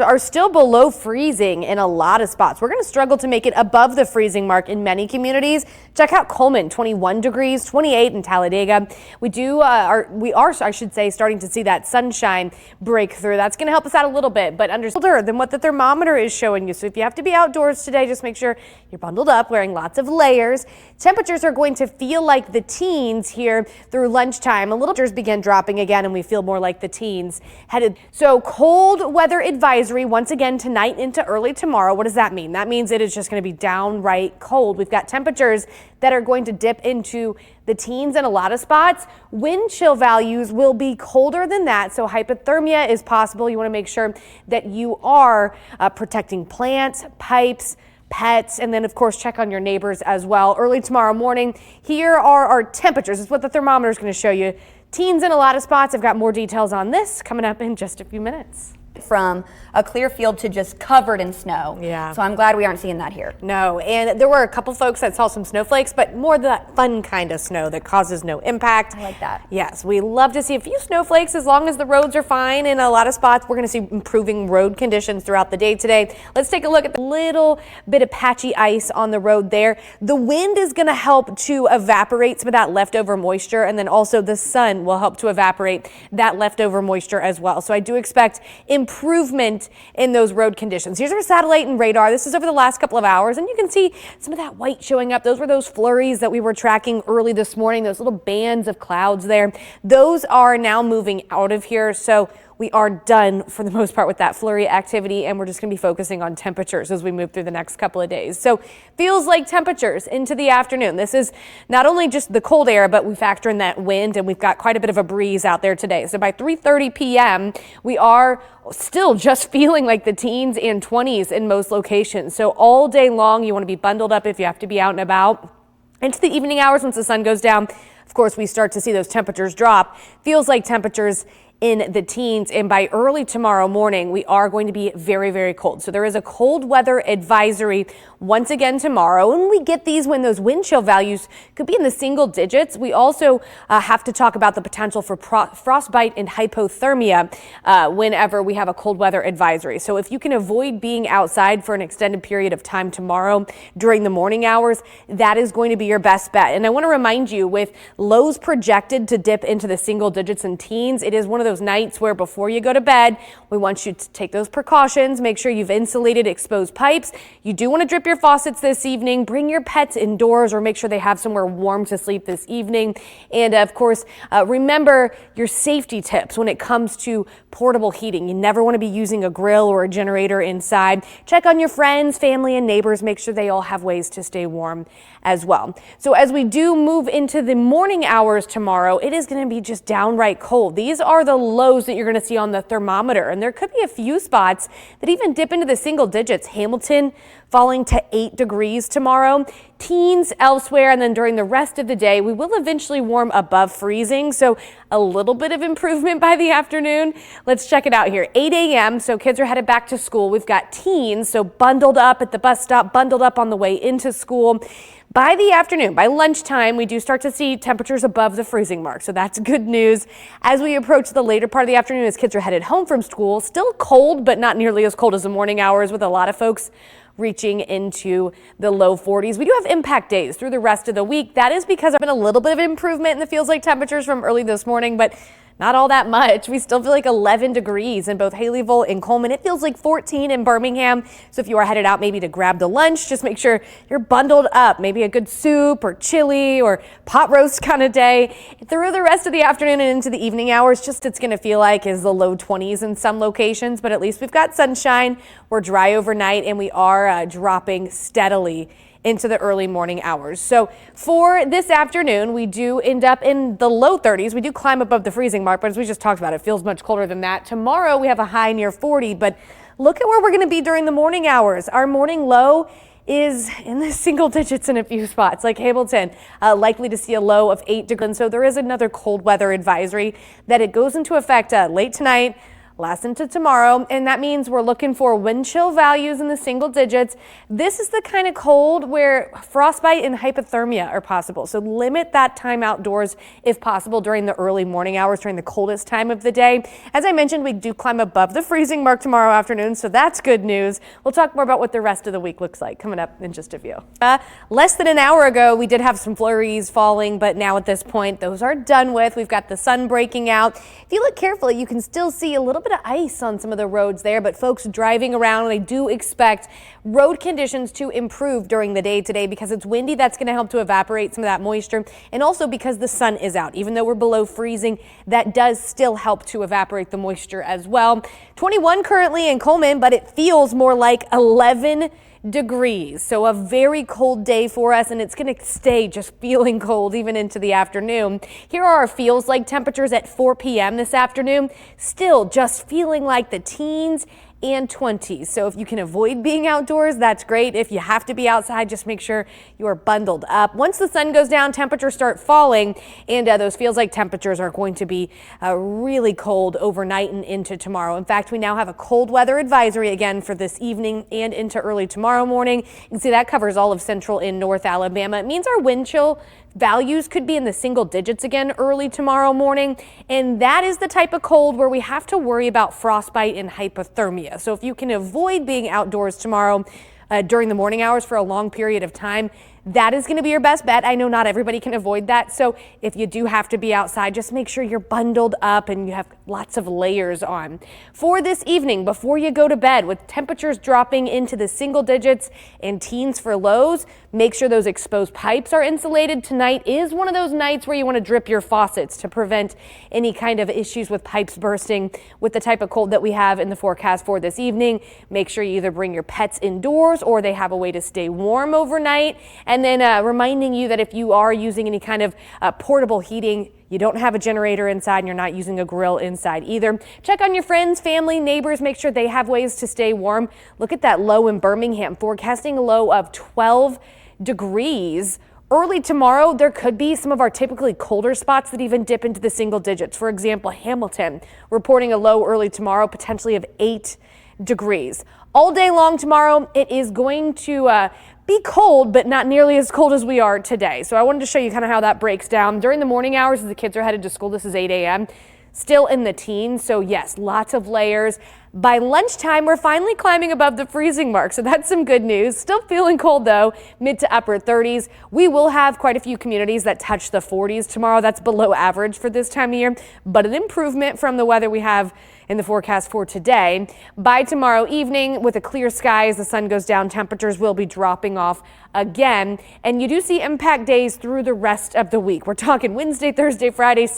Are still below freezing in a lot of spots. We're going to struggle to make it above the freezing mark in many communities. Check out Coleman, 21 degrees, 28 in Talladega. We are, I should say, starting to see that sunshine break through. That's going to help us out a little bit, but colder than what the thermometer is showing you. So if you have to be outdoors today, just make sure you're bundled up, wearing lots of layers. Temperatures are going to feel like the teens here through lunchtime. A little temperatures begin dropping again, and we feel more like the teens headed. So cold weather advisory once again tonight into early tomorrow. What does that mean? That means it is just going to be downright cold. We've got temperatures that are going to dip into the teens in a lot of spots. Wind chill values will be colder than that, so hypothermia is possible. You want to make sure that you are protecting plants, pipes, pets, and then of course check on your neighbors as well. Early tomorrow morning, here are our temperatures. It's what the thermometer is going to show you. Teens in a lot of spots. I've got more details on this coming up in just a few minutes. From a clear field to just covered in snow. Yeah. So I'm glad we aren't seeing that here. No, and there were a couple folks that saw some snowflakes, but more that fun kind of snow that causes no impact. I like that. Yes, we love to see a few snowflakes as long as the roads are fine. In a lot of spots, we're going to see improving road conditions throughout the day today. Let's take a look at the little bit of patchy ice on the road there. The wind is going to help to evaporate some of that leftover moisture, and then also the sun will help to evaporate that leftover moisture as well. So I do expect improvement in those road conditions. Here's our satellite and radar. This is over the last couple of hours, and you can see some of that white showing up. Those were those flurries that we were tracking early this morning, those little bands of clouds there. Those are now moving out of here, so we are done for the most part with that flurry activity, and we're just going to be focusing on temperatures as we move through the next couple of days. So feels like temperatures into the afternoon. This is not only just the cold air, but we factor in that wind, and we've got quite a bit of a breeze out there today. So by 3:30 p.m., we are still just feeling like the teens and 20s in most locations. So all day long, you want to be bundled up if you have to be out and about. Into the evening hours, once the sun goes down, of course, we start to see those temperatures drop. Feels like temperatures in the teens, and by early tomorrow morning, we are going to be very, very cold. So there is a cold weather advisory once again tomorrow, and we get these when those wind chill values could be in the single digits. We also have to talk about the potential for frostbite and hypothermia whenever we have a cold weather advisory. So if you can avoid being outside for an extended period of time tomorrow during the morning hours, that is going to be your best bet. And I want to remind you, with lows projected to dip into the single digits in teens, it is one of those nights where before you go to bed, we want you to take those precautions. Make sure you've insulated exposed pipes. You do want to drip your faucets this evening. Bring your pets indoors, or make sure they have somewhere warm to sleep this evening. And of course, remember your safety tips when it comes to portable heating. You never want to be using a grill or a generator inside. Check on your friends, family, and neighbors. Make sure they all have ways to stay warm as well. So as we do move into the morning hours tomorrow, it is going to be just downright cold. These are the lows that you're going to see on the thermometer, and there could be a few spots that even dip into the single digits. Hamilton falling to 8 degrees tomorrow, teens elsewhere, and then during the rest of the day, we will eventually warm above freezing, so a little bit of improvement by the afternoon. Let's check it out here. 8 a.m., so kids are headed back to school. We've got teens, so bundled up at the bus stop, bundled up on the way into school. By the afternoon, by lunchtime, we do start to see temperatures above the freezing mark, so that's good news. As we approach the later part of the afternoon, as kids are headed home from school, still cold, but not nearly as cold as the morning hours, with a lot of folks reaching into the low 40s. We do have impact days through the rest of the week. That is because there's been a little bit of improvement in the feels like temperatures from early this morning, but not all that much. We still feel like 11 degrees in both Haleyville and Coleman. It feels like 14 in Birmingham. So if you are headed out maybe to grab the lunch, just make sure you're bundled up. Maybe a good soup or chili or pot roast kind of day. Through the rest of the afternoon and into the evening hours, just it's going to feel like is the low 20s in some locations, but at least we've got sunshine. We're dry overnight, and we are dropping steadily into the early morning hours. So for this afternoon, we do end up in the low 30s. We do climb above the freezing mark, but as we just talked about, it feels much colder than that. Tomorrow we have a high near 40, but look at where we're going to be during the morning hours. Our morning low is in the single digits in a few spots, like Hamilton, likely to see a low of 8 degrees. So there is another cold weather advisory that it goes into effect late tonight, lasts into tomorrow, and that means we're looking for wind chill values in the single digits. This is the kind of cold where frostbite and hypothermia are possible, so limit that time outdoors if possible during the early morning hours, during the coldest time of the day. As I mentioned, we do climb above the freezing mark tomorrow afternoon, so that's good news. We'll talk more about what the rest of the week looks like coming up in just a few. Less than an hour ago, we did have some flurries falling, but now at this point, those are done with. We've got the sun breaking out. If you look carefully, you can still see a little bit of ice on some of the roads there, but folks driving around, I do expect road conditions to improve during the day today because it's windy. That's going to help to evaporate some of that moisture, and also because the sun is out. Even though we're below freezing, that does still help to evaporate the moisture as well. 21 currently in Coleman, but it feels more like 11 degrees. So a very cold day for us, and it's going to stay just feeling cold even into the afternoon. Here are our feels like temperatures at 4 p.m. this afternoon. Still just feeling like the teens and 20s. So if you can avoid being outdoors, that's great. If you have to be outside, just make sure you are bundled up. Once the sun goes down, temperatures start falling, and those feels like temperatures are going to be really cold overnight and into tomorrow. In fact, we now have a cold weather advisory again for this evening and into early tomorrow morning. You can see that covers all of central and north Alabama. It means our wind chill values could be in the single digits again early tomorrow morning, and that is the type of cold where we have to worry about frostbite and hypothermia. So if you can avoid being outdoors tomorrow during the morning hours for a long period of time, that is going to be your best bet. I know not everybody can avoid that. So if you do have to be outside, just make sure you're bundled up and you have lots of layers on. For this evening, before you go to bed, with temperatures dropping into the single digits and teens for lows, make sure those exposed pipes are insulated. Tonight is one of those nights where you want to drip your faucets to prevent any kind of issues with pipes bursting with the type of cold that we have in the forecast for this evening. Make sure you either bring your pets indoors or they have a way to stay warm overnight. And then reminding you that if you are using any kind of portable heating, you don't have a generator inside and you're not using a grill inside either. Check on your friends, family, neighbors, make sure they have ways to stay warm. Look at that low in Birmingham, forecasting a low of 12 degrees. Early tomorrow, there could be some of our typically colder spots that even dip into the single digits. For example, Hamilton reporting a low early tomorrow, potentially of 8 degrees. All day long tomorrow, it is going to be cold, but not nearly as cold as we are today. So I wanted to show you kind of how that breaks down. During the morning hours as the kids are headed to school, this is 8 a.m., still in the teens. So yes, lots of layers. By lunchtime, we're finally climbing above the freezing mark, so that's some good news. Still feeling cold though, mid to upper 30s. We will have quite a few communities that touch the 40s tomorrow. That's below average for this time of year, but an improvement from the weather we have in the forecast for today. By tomorrow evening, with a clear sky as the sun goes down, temperatures will be dropping off again. And you do see impact days through the rest of the week. We're talking Wednesday, Thursday, Friday, Saturday.